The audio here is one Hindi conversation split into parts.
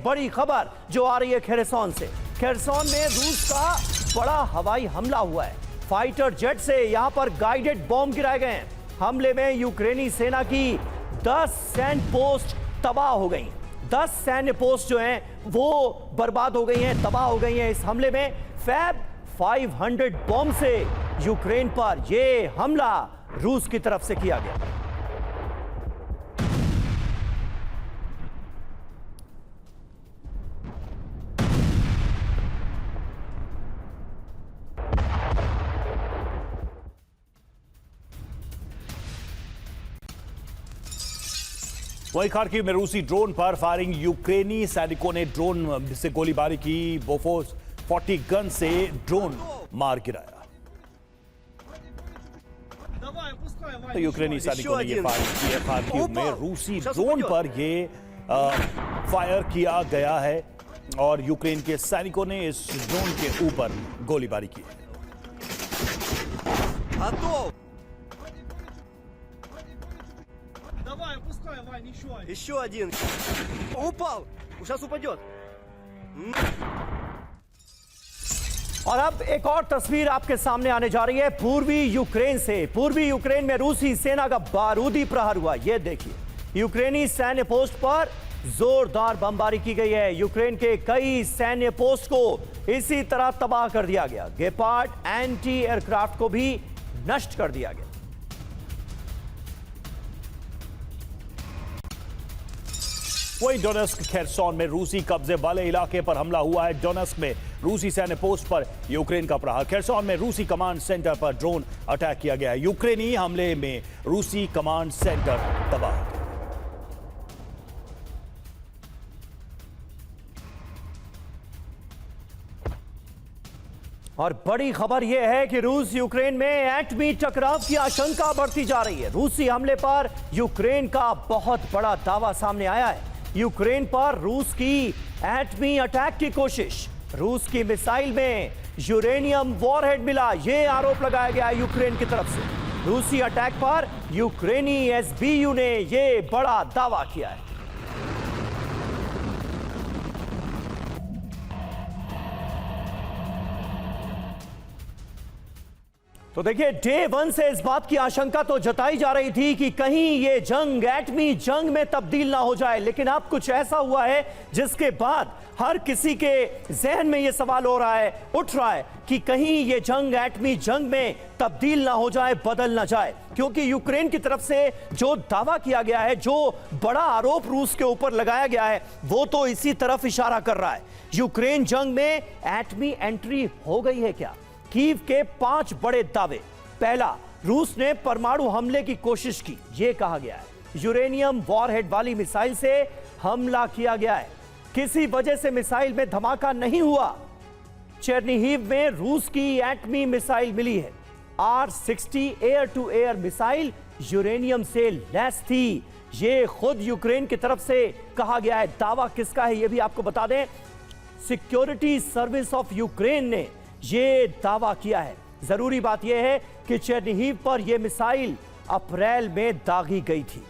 बड़ी खबर जो आ रही है खेरसौन से। खेरसौन में रूस का बड़ा हवाई हमला हुआ है। फाइटर जेट से यहां पर गाइडेड बॉम्ब गिराए गए हैं। हमले में यूक्रेनी सेना की 10 सैन्य पोस्ट तबाह हो गई। 10 सैन्य पोस्ट जो हैं वो बर्बाद हो गई हैं, तबाह हो गई हैं। इस हमले में फैब 500 बॉम्ब से यूक्रेन पर यह हमला रूस की तरफ से किया गया। वहीं खार्किव में रूसी ड्रोन पर फायरिंग, यूक्रेनी सैनिकों ने ड्रोन से गोलीबारी की। बोफोर्स 40 गन से ड्रोन मार गिराया। तो यूक्रेनी सैनिकों ने ये फायरिंग की है। खार्किव में रूसी ड्रोन पर ये फायर किया गया है और यूक्रेन के सैनिकों ने इस ड्रोन के ऊपर गोलीबारी की है। Еще один. Упал. Сейчас упадет. और अब एक और तस्वीर आपके सामने आने जा रही है पूर्वी यूक्रेन से। पूर्वी यूक्रेन में रूसी सेना का बारूदी प्रहार हुआ। यह देखिए, यूक्रेनी सैन्य पोस्ट पर जोरदार बमबारी की गई है। यूक्रेन के कई सैन्य पोस्ट को इसी तरह तबाह कर दिया गया। गेपार्ड एंटी एयरक्राफ्ट को भी नष्ट कर दिया गया। वहीं डोनेस्क खेरसौन में रूसी कब्जे वाले इलाके पर हमला हुआ है। डोनेस्क में रूसी सैन्य पोस्ट पर यूक्रेन का प्रहार। खेरसौन में रूसी कमांड सेंटर पर ड्रोन अटैक किया गया है। यूक्रेनी हमले में रूसी कमांड सेंटर तबाह। और बड़ी खबर यह है कि रूस यूक्रेन में एटमी टकराव की आशंका बढ़ती जा रही है। रूसी हमले पर यूक्रेन का बहुत बड़ा दावा सामने आया है। यूक्रेन पर रूस की एटमी अटैक की कोशिश। रूस की मिसाइल में यूरेनियम वॉरहेड मिला, यह आरोप लगाया गया है यूक्रेन की तरफ से। रूसी अटैक पर यूक्रेनी एसबीयू ने यह बड़ा दावा किया है। तो देखिए, डे 1 से इस बात की आशंका तो जताई जा रही थी कि कहीं ये जंग एटमी जंग में तब्दील ना हो जाए, लेकिन अब कुछ ऐसा हुआ है जिसके बाद हर किसी के जहन में ये सवाल हो रहा है, उठ रहा है कि कहीं ये जंग एटमी जंग में तब्दील ना हो जाए, बदल ना जाए। क्योंकि यूक्रेन की तरफ से जो दावा किया गया है, जो बड़ा आरोप रूस के ऊपर लगाया गया है, वो तो इसी तरफ इशारा कर रहा है। यूक्रेन जंग में एटमी एंट्री हो गई है क्या? कीव के 5 बड़े दावे। पहला, रूस ने परमाणु हमले की कोशिश की, यह कहा गया है। यूरेनियम वॉरहेड वाली मिसाइल से हमला किया गया है, किसी वजह से मिसाइल में धमाका नहीं हुआ। चेर्निहिव में रूस की एटमी मिसाइल मिली है। R-60 air to air missile uranium से लैस थी, यह खुद यूक्रेन की तरफ से कहा गया है। दावा किसका है यह भी आपको बता दें, सिक्योरिटी सर्विस ऑफ यूक्रेन ने ये दावा किया है। जरूरी बात यह है कि चेर्निहिव पर यह मिसाइल अप्रैल में दागी गई थी।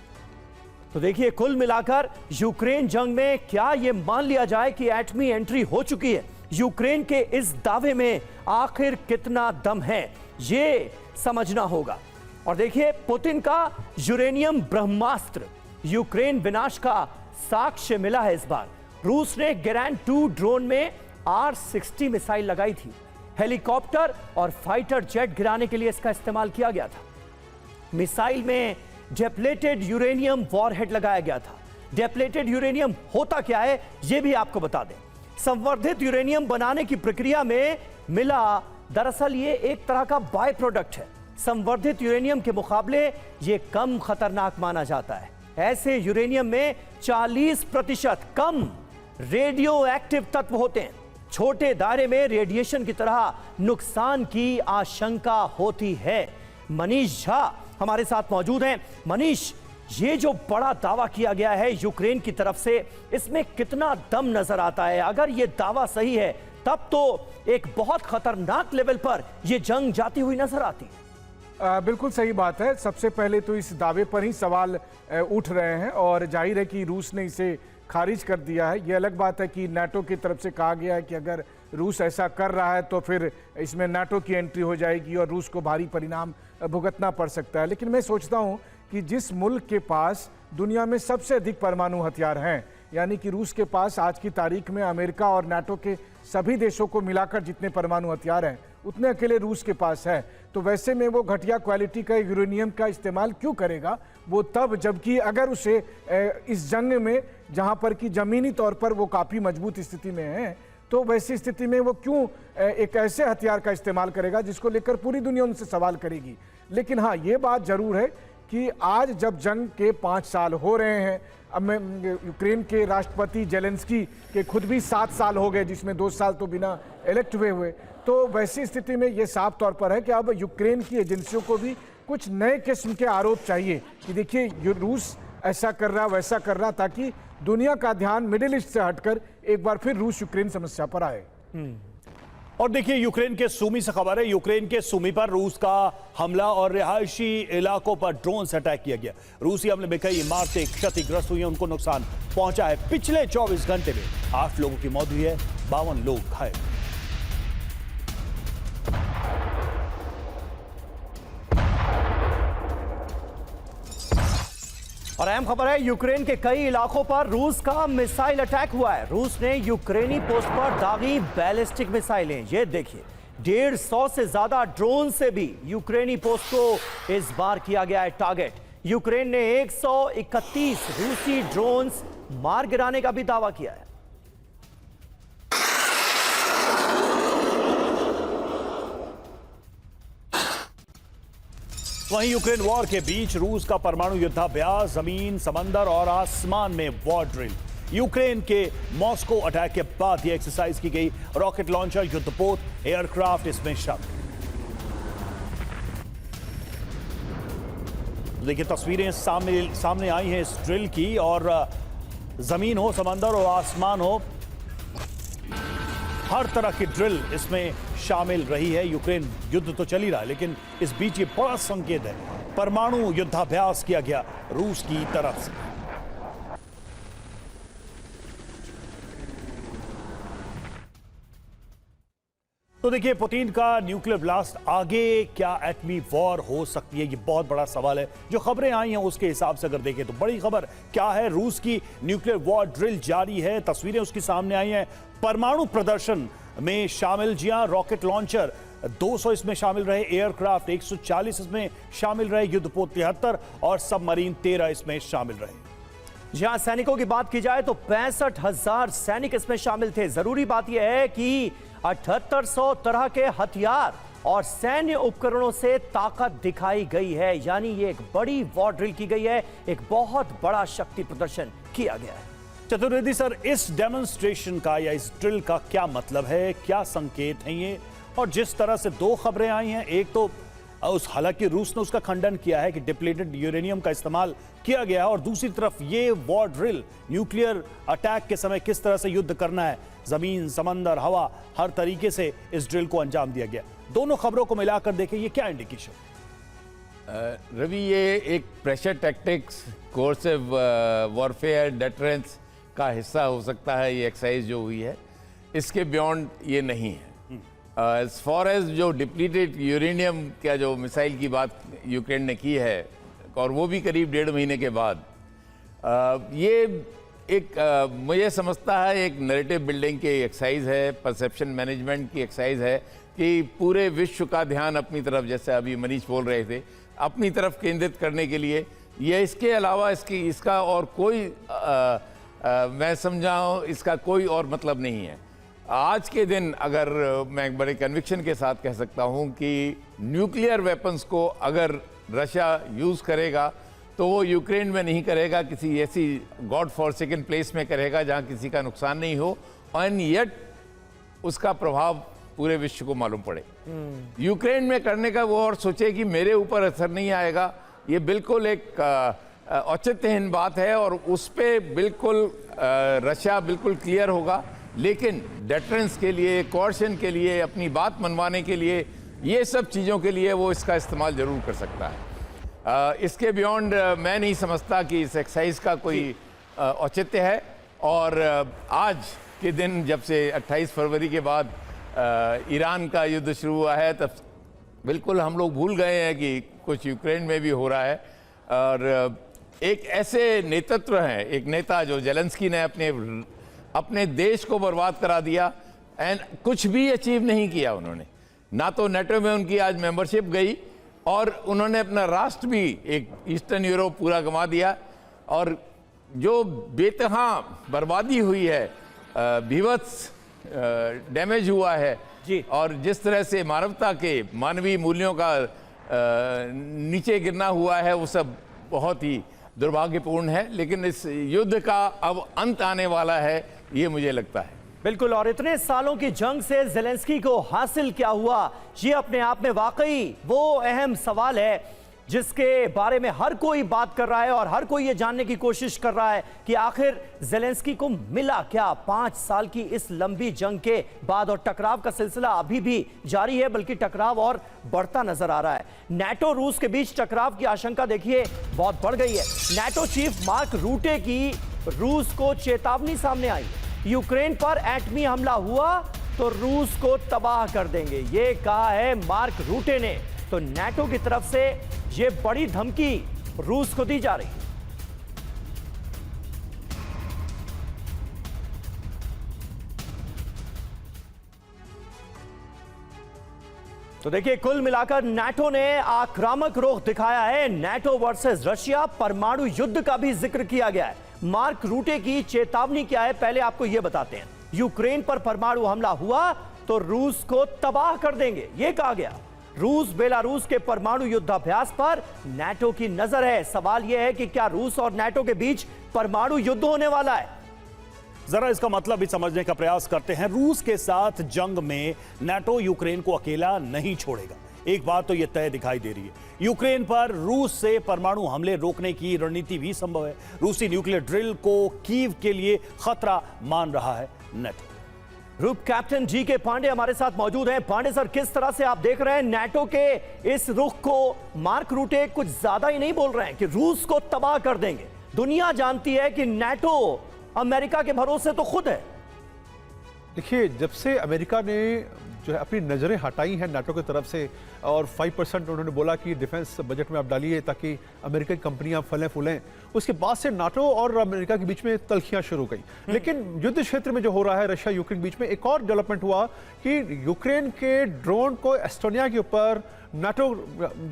तो देखिए, कुल मिलाकर यूक्रेन जंग में क्या यह मान लिया जाए कि एटमी एंट्री हो चुकी है? यूक्रेन के इस दावे में आखिर कितना दम है, यह समझना होगा। और देखिए, पुतिन का यूरेनियम ब्रह्मास्त्र, यूक्रेन विनाश का साक्ष्य मिला है। इस बार रूस ने गेरैन 2 ड्रोन में R-60 मिसाइल लगाई थी। हेलीकॉप्टर और फाइटर जेट गिराने के लिए इसका इस्तेमाल किया गया था। मिसाइल में डेप्लेटेड यूरेनियम वॉरहेड लगाया गया था। डेप्लेटेड यूरेनियम होता क्या है यह भी आपको बता दें। संवर्धित यूरेनियम बनाने की प्रक्रिया में मिला, दरअसल ये एक तरह का बाय प्रोडक्ट है। संवर्धित यूरेनियम के मुकाबले ये कम खतरनाक माना जाता है। ऐसे यूरेनियम में 40% कम रेडियो एक्टिव तत्व होते हैं। छोटे दायरे में रेडिएशन की तरह नुकसान की आशंका होती है। मनीष झा हमारे साथ मौजूद हैं। मनीष, ये जो बड़ा दावा किया गया है यूक्रेन की तरफ से, इसमें कितना दम नजर आता है? अगर ये दावा सही है तब तो एक बहुत खतरनाक लेवल पर यह जंग जाती हुई नजर आती है। बिल्कुल सही बात है। सबसे पहले तो इस दावे पर ही सवाल उठ रहे हैं और जाहिर है कि रूस ने इसे खारिज कर दिया है। ये अलग बात है कि नाटो की तरफ से कहा गया है कि अगर रूस ऐसा कर रहा है तो फिर इसमें नाटो की एंट्री हो जाएगी और रूस को भारी परिणाम भुगतना पड़ सकता है। लेकिन मैं सोचता हूँ कि जिस मुल्क के पास दुनिया में सबसे अधिक परमाणु हथियार हैं, यानी कि रूस के पास आज की तारीख में अमेरिका और नाटो के सभी देशों को मिलाकर जितने परमाणु हथियार हैं उतने अकेले रूस के पास है, तो वैसे में वो घटिया क्वालिटी का यूरेनियम का इस्तेमाल क्यों करेगा? वो तब जबकि अगर उसे इस जंग में जहां पर कि जमीनी तौर पर वो काफ़ी मजबूत स्थिति में है, तो वैसी स्थिति में वो क्यों एक ऐसे हथियार का इस्तेमाल करेगा जिसको लेकर पूरी दुनिया उनसे सवाल करेगी। लेकिन हाँ, ये बात जरूर है कि आज जब जंग के 5 साल हो रहे हैं, अब मैं यूक्रेन के राष्ट्रपति जेलेंस्की के खुद भी 7 साल हो गए, जिसमें 2 साल तो बिना इलेक्ट हुए, तो वैसी स्थिति में ये साफ तौर पर है कि अब यूक्रेन की एजेंसियों को भी कुछ नए किस्म के आरोप चाहिए कि देखिए रूस ऐसा कर रहा वैसा कर रहा, ताकि दुनिया का ध्यान मिडिल ईस्ट से हटकर एक बार फिर रूस यूक्रेन समस्या पर आए। और देखिए यूक्रेन के सूमी से खबर है, यूक्रेन के सूमी पर रूस का हमला और रिहायशी इलाकों पर ड्रोन से अटैक किया गया। रूसी हमले में कई इमारतें क्षतिग्रस्त हुई हैं, उनको नुकसान पहुंचा है। पिछले 24 घंटे में 8 लोगों की मौत हुई है, 52 लोग घायल। और अहम खबर है, यूक्रेन के कई इलाकों पर रूस का मिसाइल अटैक हुआ है। रूस ने यूक्रेनी पोस्ट पर दागी बैलिस्टिक मिसाइलें, ये देखिए 150 से ज्यादा ड्रोन से भी यूक्रेनी पोस्ट को इस बार किया गया है टारगेट। यूक्रेन ने 131 रूसी ड्रोन्स मार गिराने का भी दावा किया है। वहीं यूक्रेन वॉर के बीच रूस का परमाणु युद्धाभ्यास, जमीन, समंदर और आसमान में वॉर ड्रिल। यूक्रेन के मॉस्को अटैक के बाद यह एक्सरसाइज की गई। रॉकेट लॉन्चर, युद्धपोत, एयरक्राफ्ट इसमें शामिल। देखिए तस्वीरें सामने आई हैं इस ड्रिल की, और जमीन हो, समंदर हो, आसमान हो, हर तरह की ड्रिल इसमें शामिल रही है। यूक्रेन युद्ध तो चल ही रहा है, लेकिन इस बीच ये बड़ा संकेत है, परमाणु युद्धाभ्यास किया गया रूस की तरफ से। तो देखिए पुतिन का न्यूक्लियर ब्लास्ट, आगे क्या एटमी वॉर हो सकती है, ये बहुत बड़ा सवाल है। जो खबरें आई हैं उसके हिसाब से अगर देखें तो बड़ी खबर क्या है, रूस की न्यूक्लियर वॉर ड्रिल जारी है। तस्वीरें उसकी सामने आई हैं। परमाणु प्रदर्शन में शामिल, जी हां, रॉकेट लॉन्चर 200 इसमें शामिल रहे, एयरक्राफ्ट 140 इसमें शामिल रहे, युद्धपोत 73 और सबमरीन 13 इसमें शामिल रहे। जहां सैनिकों की बात की जाए तो 65,000 सैनिक इसमें शामिल थे। जरूरी बात यह है कि 7800 तरह के हथियार और सैन्य उपकरणों से ताकत दिखाई गई है, यानी ये एक बड़ी वॉर ड्रिल की गई है, एक बहुत बड़ा शक्ति प्रदर्शन किया गया है। चतुर्वेदी सर, इस डेमोन्स्ट्रेशन का या इस ड्रिल का क्या मतलब है, क्या संकेत हैं ये? और जिस तरह से 2 खबरें आई हैं, एक तो हालांकि रूस ने उसका खंडन किया है कि डिप्लीटेड यूरेनियम का इस्तेमाल किया गया है, और दूसरी तरफ ये वॉर ड्रिल, न्यूक्लियर अटैक के समय किस तरह से युद्ध करना है, जमीन, समंदर, हवा, हर तरीके से इस ड्रिल को अंजाम दिया गया। दोनों खबरों को मिलाकर देखें, ये क्या इंडिकेशन? रवि, ये एक pressure tactics, coercive warfare, deterrence का हिस्सा हो सकता है ये एक्सरसाइज जो हुई है। इसके बियॉन्ड ये नहीं है। एज फॉर एज जो डिप्लीटेड यूरेनियम का जो मिसाइल की बात यूक्रेन ने की है, और वो भी करीब 1.5 महीने के बाद, ये एक मुझे समझता है एक नैरेटिव बिल्डिंग की एक्सरसाइज है, परसेप्शन मैनेजमेंट की एक्सरसाइज है कि पूरे विश्व का ध्यान अपनी तरफ, जैसे अभी मनीष बोल रहे थे, अपनी तरफ केंद्रित करने के लिए। ये इसके अलावा इसका और कोई मैं समझाऊँ इसका कोई और मतलब नहीं है। आज के दिन अगर मैं बड़े कन्विक्शन के साथ कह सकता हूं कि न्यूक्लियर वेपन्स को अगर रशिया यूज़ करेगा तो वो यूक्रेन में नहीं करेगा, किसी ऐसी गॉड फॉरसेकन प्लेस में करेगा जहां किसी का नुकसान नहीं हो, एंड येट उसका प्रभाव पूरे विश्व को मालूम पड़े। यूक्रेन में करने का वो और सोचे कि मेरे ऊपर असर नहीं आएगा, ये बिल्कुल एक औचित्यहीन बात है, और उस पर बिल्कुल रशिया बिल्कुल क्लियर होगा। लेकिन डेटरेंस के लिए, कॉर्शन के लिए, अपनी बात मनवाने के लिए, ये सब चीज़ों के लिए वो इसका इस्तेमाल ज़रूर कर सकता है। इसके बियॉन्ड मैं नहीं समझता कि इस एक्सरसाइज का कोई औचित्य है। और आज के दिन जब से 28 फरवरी के बाद ईरान का युद्ध शुरू हुआ है, तब बिल्कुल हम लोग भूल गए हैं कि कुछ यूक्रेन में भी हो रहा है। और एक ऐसे नेतृत्व हैं, एक नेता जो जेलेंस्की ने अपने देश को बर्बाद करा दिया एंड कुछ भी अचीव नहीं किया उन्होंने। ना तो नेटो में उनकी आज मेंबरशिप गई और उन्होंने अपना राष्ट्र भी, एक ईस्टर्न यूरोप पूरा गंवा दिया। और जो बेतहा बर्बादी हुई है, बीभत्स डैमेज हुआ है जी। और जिस तरह से मानवता के मानवीय मूल्यों का नीचे गिरना हुआ है, वो सब बहुत ही दुर्भाग्यपूर्ण है। लेकिन इस युद्ध का अब अंत आने वाला है, ये मुझे लगता है। बिल्कुल। और इतने सालों की जंग से ज़ेलेंस्की को हासिल क्या हुआ, ये अपने आप में वाकई वो अहम सवाल है जिसके बारे में हर कोई बात कर रहा है और हर कोई ये जानने की कोशिश कर रहा है कि आखिर ज़ेलेंस्की को मिला क्या 5 साल की इस लंबी जंग के बाद। और टकराव का सिलसिला अभी भी जारी है, बल्कि टकराव और बढ़ता नजर आ रहा है। नाटो रूस के बीच टकराव की आशंका देखिए बहुत बढ़ गई है। नाटो चीफ मार्क रूटे की रूस को चेतावनी सामने आई, यूक्रेन पर एटमी हमला हुआ तो रूस को तबाह कर देंगे, ये कहा है मार्क रूटे ने। तो नाटो की तरफ से ये बड़ी धमकी रूस को दी जा रही है। तो देखिए, कुल मिलाकर नाटो ने आक्रामक रुख दिखाया है। नाटो वर्सेस रशिया परमाणु युद्ध का भी जिक्र किया गया है। मार्क रूटे की चेतावनी क्या है, पहले आपको यह बताते हैं। यूक्रेन पर परमाणु हमला हुआ तो रूस को तबाह कर देंगे, यह कहा गया। रूस बेलारूस के परमाणु युद्धाभ्यास पर नाटो की नजर है। सवाल यह है कि क्या रूस और नाटो के बीच परमाणु युद्ध होने वाला है? जरा इसका मतलब भी समझने का प्रयास करते हैं। रूस के साथ जंग में नाटो यूक्रेन को अकेला नहीं छोड़ेगा, एक बात तो यह तय दिखाई दे रही है। यूक्रेन पर रूस से परमाणु हमले रोकने की रणनीति भी संभव है। रूसी न्यूक्लियर ड्रिल को कीव के लिए खतरा मान रहा है नाटो। ग्रुप कैप्टन जी के पांडे हमारे साथ मौजूद हैं। पांडे सर, किस तरह से आप देख रहे हैं नाटो के इस रुख को? मार्क रूटे कुछ ज्यादा ही नहीं बोल रहे हैं कि रूस को तबाह कर देंगे। दुनिया जानती है कि नाटो अमेरिका के भरोसे तो खुद है। देखिए, जब से अमेरिका ने जो है अपनी नज़रें हटाई हैं नाटो की तरफ से और 5% उन्होंने बोला कि डिफेंस बजट में आप डालिए ताकि अमेरिकन कंपनियां फलें फूलें, उसके बाद से नाटो और अमेरिका के बीच में तलखियां शुरू हो गई। लेकिन युद्ध क्षेत्र में जो हो रहा है रशिया यूक्रेन के बीच में, एक और डेवलपमेंट हुआ कि यूक्रेन के ड्रोन को एस्टोनिया के ऊपर नाटो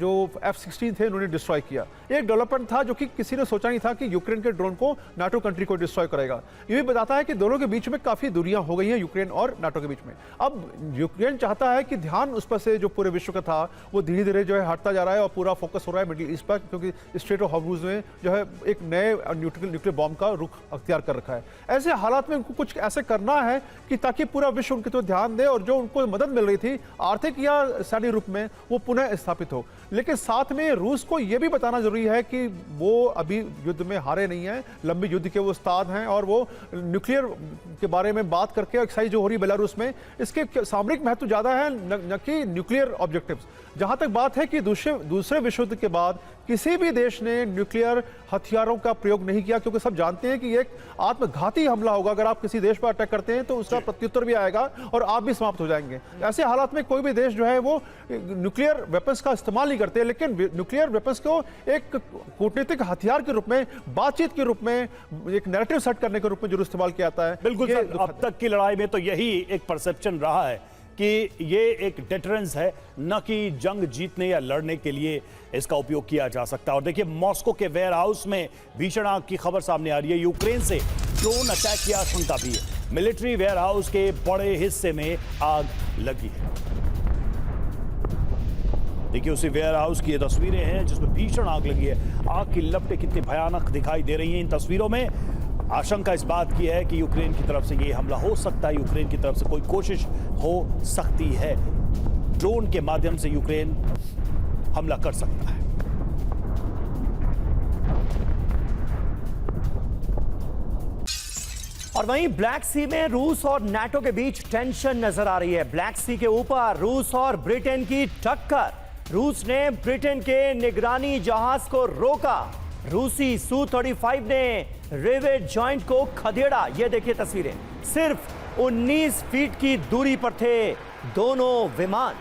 जो F-16 थे उन्होंने डिस्ट्रॉय किया। एक डेवलपमेंट था जो कि किसी ने सोचा नहीं था कि यूक्रेन के ड्रोन को नाटो कंट्री को डिस्ट्रॉय करेगा। ये भी बताता है कि दोनों के बीच में काफ़ी दूरियां हो गई हैं यूक्रेन और नाटो के बीच में। अब यूक्रेन चाहता है कि ध्यान उस पर से जो पूरे विश्व का था वो धीरे धीरे जो है हटता जा रहा है और पूरा फोकस हो रहा है मिडिल ईस्ट पर, क्योंकि स्ट्रेट ऑफ हॉर्मुज़ में जो है एक नए न्यूक्लियर बॉम्ब का रुख अख्तियार कर रखा है। ऐसे हालात में उनको कुछ ऐसे करना है कि ताकि पूरा विश्व उनकी तरफ ध्यान दे और जो उनको मदद मिल रही थी आर्थिक या सैन्य रूप में वो पुनः स्थापित हो। लेकिन साथ में रूस को यह भी बताना जरूरी है कि वो अभी युद्ध में हारे नहीं हैं, लंबी युद्ध के वो उस्ताद हैं और वो न्यूक्लियर के बारे में बात करके एक्सरसाइज जो हो रही है बेलारूस में, इसके सामरिक महत्व ज्यादा है न कि न्यूक्लियर ऑब्जेक्टिव्स। जहां तक बात है कि दूसरे विश्व युद्ध के बाद किसी भी देश ने न्यूक्लियर हथियारों का प्रयोग नहीं किया, क्योंकि सब जानते हैं कि ये एक आत्मघाती हमला होगा। अगर आप किसी देश पर अटैक करते हैं तो उसका प्रत्युत्तर भी आएगा और आप भी समाप्त हो जाएंगे। ऐसे हालात में कोई भी देश जो है वो न्यूक्लियर वेपन्स का इस्तेमाल नहीं करते, लेकिन न्यूक्लियर वेपन्स को एक कूटनीतिक हथियार के रूप में, बातचीत के रूप में, एक नैरेटिव सेट करने के रूप में जरूर इस्तेमाल किया जाता है। बिल्कुल सर, अब तक की लड़ाई में तो यही एक परसेप्शन रहा है कि ये एक डेटरेंस है, न कि जंग जीतने या लड़ने के लिए इसका उपयोग किया जा सकता है। और देखिए, मॉस्को के वेयर हाउस में भीषण आग की खबर सामने आ रही है। यूक्रेन से ड्रोन अटैक की आशंका भी है। मिलिट्री वेयर हाउस के बड़े हिस्से में आग लगी है। देखिए, उसी वेयर हाउस की ये तस्वीरें हैं जिसमें भीषण आग लगी है। आग की लपटें कितनी भयानक दिखाई दे रही हैं इन तस्वीरों में। आशंका इस बात की है कि यूक्रेन की तरफ से ये हमला हो सकता है, यूक्रेन की तरफ से कोई कोशिश हो सकती है, ड्रोन के माध्यम से यूक्रेन हमला कर सकता है। और वहीं ब्लैक सी में रूस और नाटो के बीच टेंशन नजर आ रही है। ब्लैक सी के ऊपर रूस और ब्रिटेन की टक्कर। रूस ने ब्रिटेन के निगरानी जहाज को रोका रूसी Su-35 ने रिवेट जॉइंट को खदेड़ा। ये देखिए तस्वीरें, सिर्फ 19 फीट की दूरी पर थे दोनों विमान।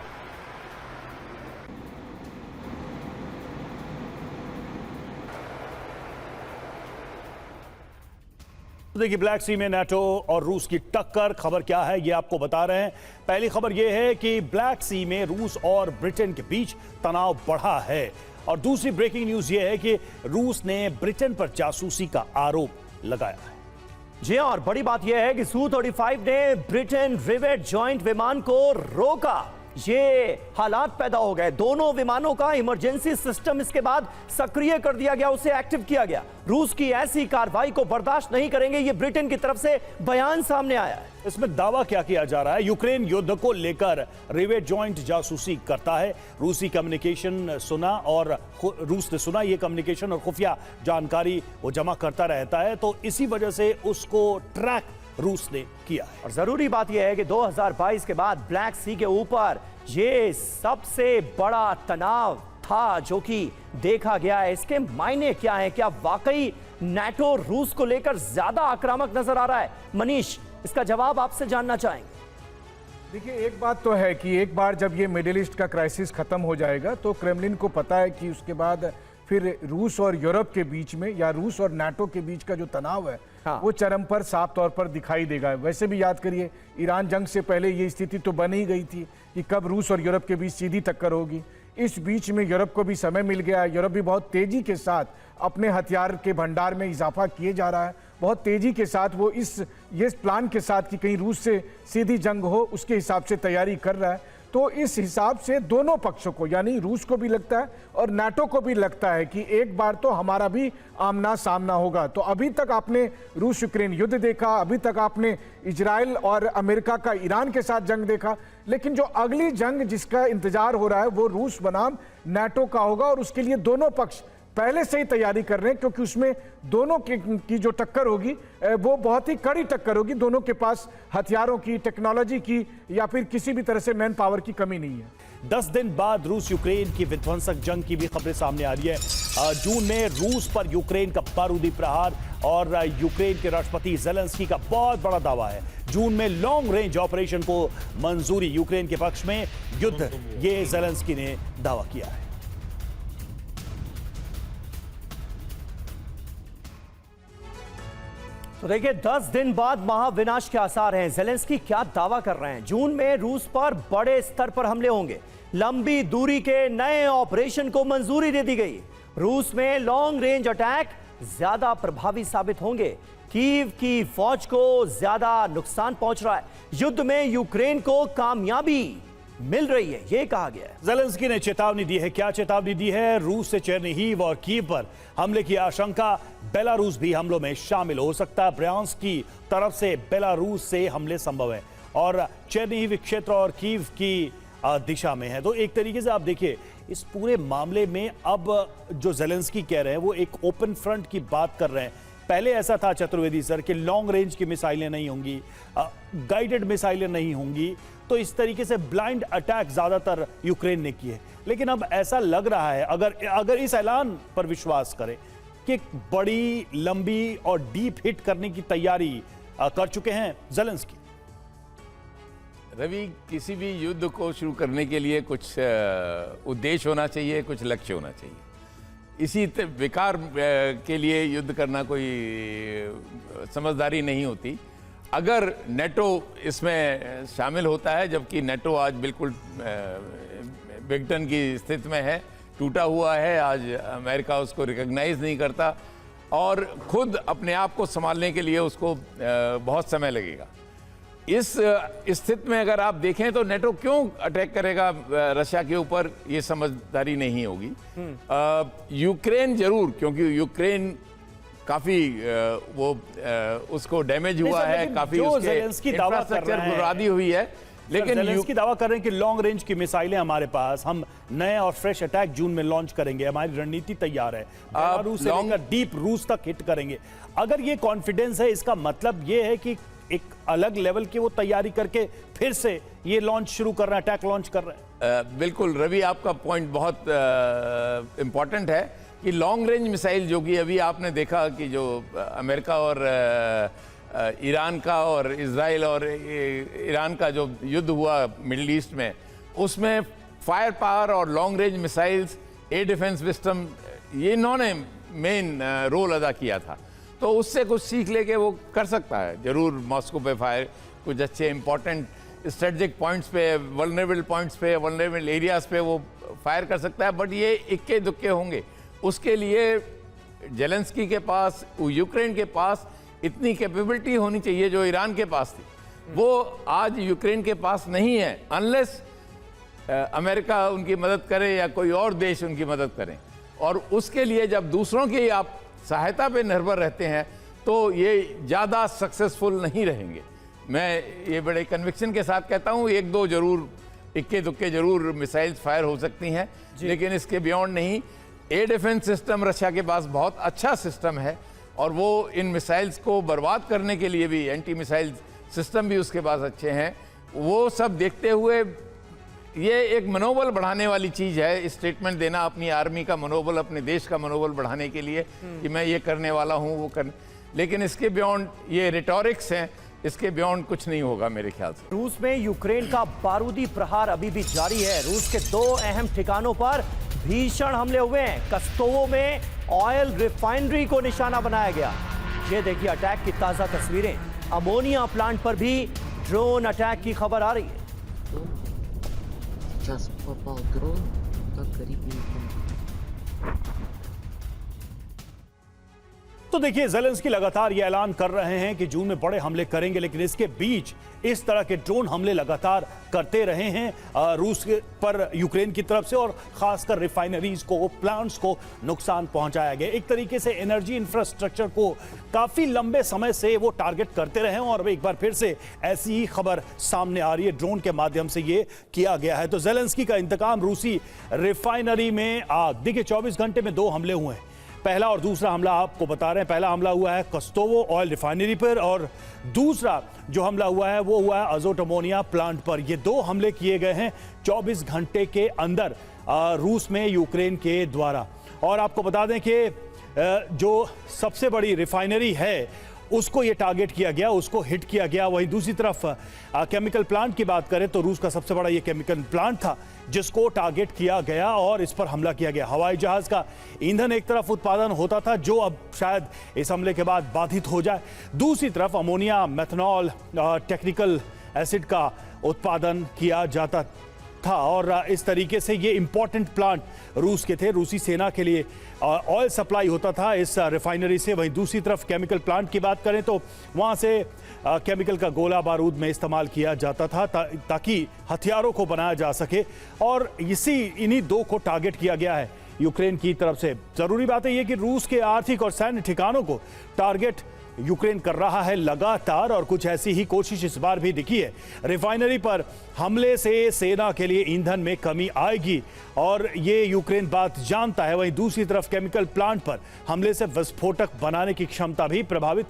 देखिए, ब्लैक सी में नाटो और रूस की टक्कर। खबर क्या है ये आपको बता रहे हैं। पहली खबर ये है कि ब्लैक सी में रूस और ब्रिटेन के बीच तनाव बढ़ा है, और दूसरी ब्रेकिंग न्यूज ये है कि रूस ने ब्रिटेन पर जासूसी का आरोप लगाया है। जी और बड़ी बात यह है कि Su-35 ने ब्रिटेन रिवेट जॉइंट विमान को रोका। ये हालात पैदा हो गए, दोनों विमानों का इमरजेंसी सिस्टम इसके बाद सक्रिय कर दिया गया, उसे एक्टिव किया गया। रूस की ऐसी कार्रवाई को बर्दाश्त नहीं करेंगे, ये ब्रिटेन की तरफ से बयान सामने आया है। इसमें दावा क्या किया जा रहा है? यूक्रेन युद्ध को लेकर रिवेट जॉइंट जासूसी करता है। रूसी कम्युनिकेशन सुना और रूस ने सुना ये कम्युनिकेशन और खुफिया जानकारी वो जमा करता रहता है, तो इसी वजह से उसको ट्रैक रूस ने किया है। और जरूरी बात यह है कि 2022 के बाद ब्लैक सी के ऊपर ये सबसे बड़ा तनाव था जो कि देखा गया है। इसके मायने क्या है? क्या वाकई नाटो रूस को लेकर ज्यादा आक्रामक नजर आ रहा है? मनीष, इसका जवाब आपसे जानना चाहेंगे। देखिए, एक बात तो है कि एक बार जब ये मिडिल ईस्ट का क्राइसिस खत्म हो जाएगा तो क्रेमलिन को पता है कि उसके बाद फिर रूस और यूरोप के बीच में या रूस और नाटो के बीच का जो तनाव है वो चरम पर साफ तौर पर दिखाई देगा। वैसे भी याद करिए, ईरान जंग से पहले ये स्थिति तो बन ही गई थी कि कब रूस और यूरोप के बीच सीधी टक्कर होगी। इस बीच में यूरोप को भी समय मिल गया। यूरोप भी बहुत तेजी के साथ अपने हथियार के भंडार में इजाफा किए जा रहा है। बहुत तेजी के साथ वो ये प्लान के साथ कि कहीं रूस से सीधी जंग हो, उसके हिसाब से तैयारी कर रहा है। तो इस हिसाब से दोनों पक्षों को, यानी रूस को भी लगता है और नाटो को भी लगता है कि एक बार तो हमारा भी आमना सामना होगा। तो अभी तक आपने रूस यूक्रेन युद्ध देखा, अभी तक आपने इजराइल और अमेरिका का ईरान के साथ जंग देखा, लेकिन जो अगली जंग जिसका इंतजार हो रहा है वो रूस बनाम नाटो का होगा। और उसके लिए दोनों पक्ष पहले से ही तैयारी कर रहे हैं, क्योंकि उसमें दोनों की जो टक्कर होगी वो बहुत ही कड़ी टक्कर होगी। दोनों के पास हथियारों की, टेक्नोलॉजी की या फिर किसी भी तरह से मैन पावर की कमी नहीं है। 10 दिन बाद रूस यूक्रेन की विध्वंसक जंग की भी खबरें सामने आ रही है। जून में रूस पर यूक्रेन का बारूदी प्रहार और यूक्रेन के राष्ट्रपति ज़ेलेंस्की का बहुत बड़ा दावा है। जून में लॉन्ग रेंज ऑपरेशन को मंजूरी यूक्रेन के पक्ष में, युद्ध ये ज़ेलेंस्की ने दावा किया है। तो देखिए, 10 दिन बाद महाविनाश के आसार हैं। ज़ेलेंस्की क्या दावा कर रहे हैं? जून में रूस पर बड़े स्तर पर हमले होंगे, लंबी दूरी के नए ऑपरेशन को मंजूरी दे दी गई। रूस में लॉन्ग रेंज अटैक ज्यादा प्रभावी साबित होंगे। कीव की फौज को ज्यादा नुकसान पहुंच रहा है। युद्ध में यूक्रेन को कामयाबी मिल रही है, यह कहा गया है। ज़ेलेंस्की ने चेतावनी दी है। क्या चेतावनी दी है? रूस से चेर्निहिव और कीव पर हमले की आशंका। बेलारूस भी हमलों में शामिल हो सकता है। ब्रायांस्क की तरफ से बेलारूस से हमले संभव है और चेर्निहिव क्षेत्र और कीव की दिशा में है। तो एक तरीके से आप देखिए, इस पूरे मामले में अब जो ज़ेलेंस्की कह रहे हैं वो एक ओपन फ्रंट की बात कर रहे हैं। पहले ऐसा था चतुर्वेदी सर कि लॉन्ग रेंज की मिसाइलें नहीं होंगी, गाइडेड मिसाइलें नहीं होंगी, तो इस तरीके से ब्लाइंड अटैक ज्यादातर यूक्रेन ने किए। लेकिन अब ऐसा लग रहा है, अगर इस ऐलान पर विश्वास करें, कि बड़ी लंबी और डीप हिट करने की तैयारी कर चुके हैं ज़ेलेंस्की। रवि, किसी भी युद्ध को शुरू करने के लिए कुछ उद्देश्य होना चाहिए, कुछ लक्ष्य होना चाहिए। इसी विकार के लिए युद्ध करना कोई समझदारी नहीं होती। अगर नेटो इसमें शामिल होता है, जबकि नेटो आज बिल्कुल विघटन की स्थिति में है, टूटा हुआ है, आज अमेरिका उसको रिकॉग्नाइज नहीं करता और खुद अपने आप को संभालने के लिए उसको बहुत समय लगेगा। इस स्थिति में अगर आप देखें तो नेटो क्यों अटैक करेगा रशिया के ऊपर, ये समझदारी नहीं होगी। यूक्रेन जरूर, क्योंकि यूक्रेन काफी उसको डैमेज हुआ है, काफी उसके इंफ्रास्ट्रक्चर बर्बादी हुई है। लेकिन ज़ेलेंस्की दावा कर रहे हैं कि लॉन्ग रेंज की मिसाइलें हमारे पास, हम नए और फ्रेश अटैक जून में लॉन्च करेंगे, हमारी रणनीति तैयार है, बेलारूस से लेकर डीप रूस तक हिट करेंगे। अगर ये कॉन्फिडेंस है, इसका मतलब ये है कि एक अलग लेवल की वो तैयारी करके फिर से ये लॉन्च शुरू कर रहे हैं, अटैक लॉन्च कर रहे हैं। बिल्कुल रवि, आपका पॉइंट बहुत इंपॉर्टेंट है। कि लॉन्ग रेंज मिसाइल जो कि अभी आपने देखा कि जो अमेरिका और ईरान का और इजराइल और ईरान का जो युद्ध हुआ मिडिल ईस्ट में, उसमें फायर पावर और long range missiles, air defence system, ये इन्होंने मेन रोल अदा किया था। तो उससे कुछ सीख लेके वो कर सकता है ज़रूर। मॉस्को पे फायर, कुछ अच्छे इंपॉर्टेंट स्ट्रेटजिक पॉइंट्स पे, वल्नरेबल पॉइंट्स पे, वल्नरेबल एरियाज़ पे वो फायर कर सकता है, बट ये इक्के दुक्के होंगे। उसके लिए जेलेंस्की के पास, यूक्रेन के पास इतनी कैपेबिलिटी होनी चाहिए जो ईरान के पास थी, वो आज यूक्रेन के पास नहीं है, अनलेस अमेरिका उनकी मदद करे या कोई और देश उनकी मदद करें। और उसके लिए जब दूसरों की आप सहायता पे निर्भर रहते हैं तो ये ज़्यादा सक्सेसफुल नहीं रहेंगे। मैं ये बड़े कन्विक्शन के साथ कहता हूँ, एक दो जरूर इक्के दुक्के जरूर मिसाइल्स फायर हो सकती हैं, लेकिन इसके बियॉन्ड नहीं। एयर डिफेंस सिस्टम रशिया के पास बहुत अच्छा सिस्टम है और वो इन मिसाइल्स को बर्बाद करने के लिए भी एंटी मिसाइल सिस्टम भी उसके पास अच्छे हैं। वो सब देखते हुए ये एक मनोबल बढ़ाने वाली चीज़ है, स्टेटमेंट देना अपनी आर्मी का मनोबल, अपने देश का मनोबल बढ़ाने के लिए कि मैं ये करने वाला हूँ, वो करने। लेकिन इसके बियॉन्ड ये रिटोरिक्स हैं, इसके बियॉन्ड कुछ नहीं होगा मेरे ख्याल से। रूस में यूक्रेन का बारूदी प्रहार अभी भी जारी है। रूस के 2 अहम ठिकानों पर भीषण हमले हुए हैं। कस्तोवो में ऑयल रिफाइनरी को निशाना बनाया गया। ये देखिए अटैक की ताजा तस्वीरें। अमोनिया प्लांट पर भी ड्रोन अटैक की खबर आ रही है। Сейчас попал дрон, как горит телефон. तो देखिए ज़ेलेंस्की लगातार ये ऐलान कर रहे हैं कि जून में बड़े हमले करेंगे, लेकिन इसके बीच इस तरह के ड्रोन हमले लगातार करते रहे हैं रूस पर यूक्रेन की तरफ से, और खासकर रिफाइनरीज को, प्लांट्स को नुकसान पहुंचाया गया। एक तरीके से एनर्जी इंफ्रास्ट्रक्चर को काफी लंबे समय से वो टारगेट करते रहे हैं और अब एक बार फिर से ऐसी ही खबर सामने आ रही है, ड्रोन के माध्यम से ये किया गया है। तो ज़ेलेंस्की का इंतकाम रूसी रिफाइनरी में आग। देखिए 24 घंटे में 2 हमले हुए हैं। पहला और दूसरा हमला आपको बता रहे हैं। पहला हमला हुआ है कस्तोवो ऑयल रिफाइनरी पर और दूसरा जो हमला हुआ है वो हुआ है अजोट अमोनिया प्लांट पर। ये 2 हमले किए गए हैं 24 घंटे के अंदर रूस में यूक्रेन के द्वारा। और आपको बता दें कि जो सबसे बड़ी रिफाइनरी है उसको ये टारगेट किया गया, उसको हिट किया गया। वहीं दूसरी तरफ केमिकल प्लांट की बात करें तो रूस का सबसे बड़ा ये केमिकल प्लांट था जिसको टारगेट किया गया और इस पर हमला किया गया। हवाई जहाज का ईंधन एक तरफ उत्पादन होता था जो अब शायद इस हमले के बाद बाधित हो जाए, दूसरी तरफ अमोनिया, मेथनॉल, टेक्निकल एसिड का उत्पादन किया जाता था। और इस तरीके से ये इंपॉर्टेंट प्लांट रूस के थे, रूसी सेना के लिए ऑयल सप्लाई होता था इस रिफाइनरी से। वहीं दूसरी तरफ केमिकल प्लांट की बात करें तो वहां से केमिकल का गोला बारूद में इस्तेमाल किया जाता था ताकि हथियारों को बनाया जा सके, और इन्हीं 2 को टारगेट किया गया है यूक्रेन की तरफ से। जरूरी बात है ये कि रूस के आर्थिक और सैन्य ठिकानों को टारगेट यूक्रेन कर रहा है लगातार, और कुछ ऐसी ही कोशिश इस बार भी दिखी है। रिफाइनरी पर हमले से सेना के लिए ईंधन में कमी आएगी और ये यूक्रेन बात जानता है। वहीं दूसरी तरफ केमिकल प्लांट पर हमले से विस्फोटक बनाने की क्षमता भी प्रभावित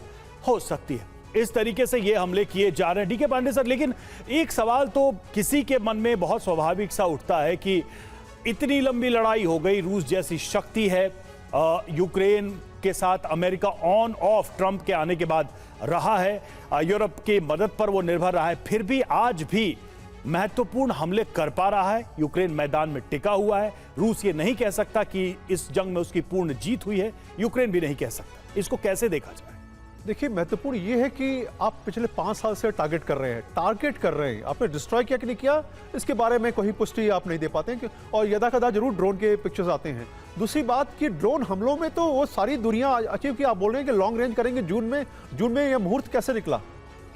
हो सकती है। इस तरीके से ये हमले किए जा रहे हैं। डीके पांडे सर, लेकिन एक सवाल तो किसी के मन में बहुत स्वाभाविक सा उठता है कि इतनी लंबी लड़ाई हो गई, रूस जैसी शक्ति है, यूक्रेन के साथ अमेरिका ऑन ऑफ ट्रंप के आने के बाद रहा है, यूरोप की मदद पर वो निर्भर रहा है, फिर भी आज भी महत्वपूर्ण हमले कर पा रहा है, यूक्रेन मैदान में टिका हुआ है। रूस ये नहीं कह सकता कि इस जंग में उसकी पूर्ण जीत हुई है, यूक्रेन भी नहीं कह सकता। इसको कैसे देखा जाए? देखिए महत्वपूर्ण ये है कि आप पिछले 5 साल से टारगेट कर रहे हैं, आपने डिस्ट्रॉय किया कि नहीं किया इसके बारे में कोई पुष्टि आप नहीं दे पाते हैं और यदा कदा जरूर ड्रोन के पिक्चर्स आते हैं। दूसरी बात कि ड्रोन हमलों में तो वो सारी दुनिया अचीव की, आप बोल रहे हैं कि लॉन्ग रेंज करेंगे जून में ये मुहूर्त कैसे निकला,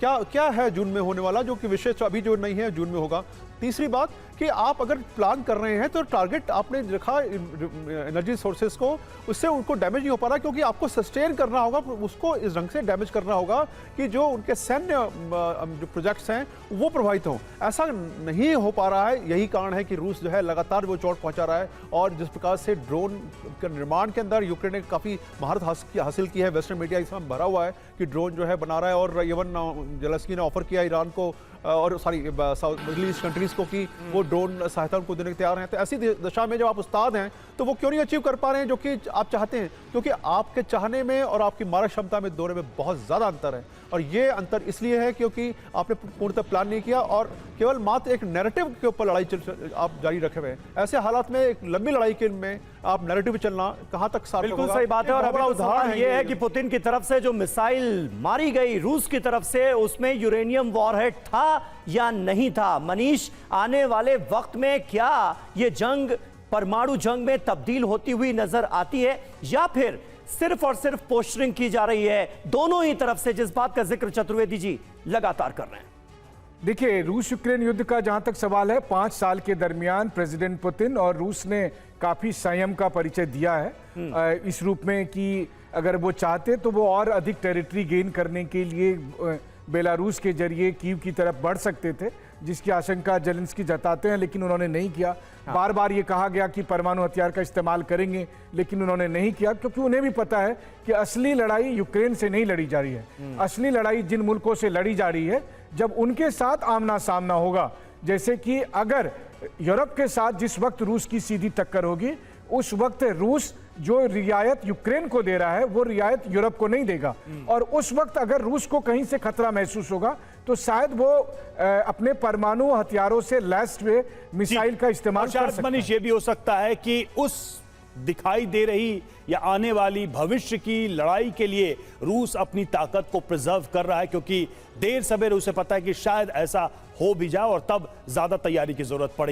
क्या है जून में होने वाला जो कि विशेष अभी जो नहीं है जून में होगा। तीसरी बात कि आप अगर प्लान कर रहे हैं तो टारगेट आपने रखा एनर्जी सोर्सेज को, उससे उनको डैमेज नहीं हो पा रहा क्योंकि आपको सस्टेन करना होगा, उसको इस ढंग से डैमेज करना होगा कि जो उनके सैन्य जो प्रोजेक्ट्स हैं वो प्रभावित हों। ऐसा नहीं हो पा रहा है, यही कारण है कि रूस जो है लगातार वो चोट पहुंचा रहा है। और जिस प्रकार से ड्रोन के निर्माण के अंदर यूक्रेन ने काफ़ी महारत हासिल की है, वेस्टर्न मीडिया इसमें भरा हुआ है कि ड्रोन जो है बना रहा है। और इवन जेलेंस्की ने ऑफर किया ईरान को और सारी मिडिल ईस्ट कंट्रीज को कि वो ड्रोन सहायता उनको देने के तैयार हैं। तो ऐसी दशा में जब आप उस्ताद हैं तो वो क्यों नहीं अचीव कर पा रहे हैं जो कि आप चाहते हैं? क्योंकि आपके चाहने में और आपकी मारक क्षमता में दोनों में बहुत ज़्यादा अंतर है, और ये अंतर इसलिए है क्योंकि आपने पूर्णतः प्लान नहीं किया और केवल मात्र एक नैरेटिव के ऊपर लड़ाई आप जारी रखे हुए हैं। ऐसे हालात में एक लंबी लड़ाई के में आप नैरेटिव चलना कहां तक सार्थक बिल्कुल होगा? सही बात है। और अभी तो उदाहरण सवाल ये है कि पुतिन की तरफ से जो मिसाइल मारी गई रूस की तरफ से, उसमें यूरेनियम वॉरहेड था या नहीं था? मनीष, आने वाले वक्त में क्या ये जंग परमाणु जंग में तब्दील होती हुई नजर आती है, या फिर सिर्फ और सिर्फ पोस्टरिंग की जा रही है दोनों ही तरफ से, जिस बात का जिक्र चतुर्वेदी जी लगातार कर रहे हैं? देखिए, रूस यूक्रेन युद्ध का जहां तक सवाल है, 5 साल के दरमियान प्रेसिडेंट पुतिन और रूस ने काफी संयम का परिचय दिया है, इस रूप में कि अगर वो चाहते तो वो और अधिक टेरिटरी गेन करने के लिए बेलारूस के जरिए कीव की तरफ बढ़ सकते थे, जिसकी आशंका जेलेंस्की जताते हैं, लेकिन उन्होंने नहीं किया। बार बार ये कहा गया कि परमाणु हथियार का इस्तेमाल करेंगे, लेकिन उन्होंने नहीं किया, क्योंकि उन्हें भी पता है कि असली लड़ाई यूक्रेन से नहीं लड़ी जा रही है। असली लड़ाई जिन मुल्कों से लड़ी जा रही है, जब उनके साथ आमना सामना होगा, जैसे कि अगर यूरोप के साथ जिस वक्त रूस की सीधी टक्कर होगी, उस वक्त रूस जो रियायत यूक्रेन को दे रहा है वो रियायत यूरोप को नहीं देगा, और उस वक्त अगर रूस को कहीं से खतरा महसूस होगा तो शायद वो अपने परमाणु हथियारों से लैस हुए मिसाइल का इस्तेमाल कर सकता है। मनीष, ये भी हो सकता है कि उस दिखाई दे रही या आने वाली भविष्य की लड़ाई के लिए रूस अपनी ताकत को प्रिजर्व कर रहा है, क्योंकि देर सवेर उसे पता है कि शायद ऐसा हो भी जाए और तब ज्यादा तैयारी की जरूरत पड़ेगी।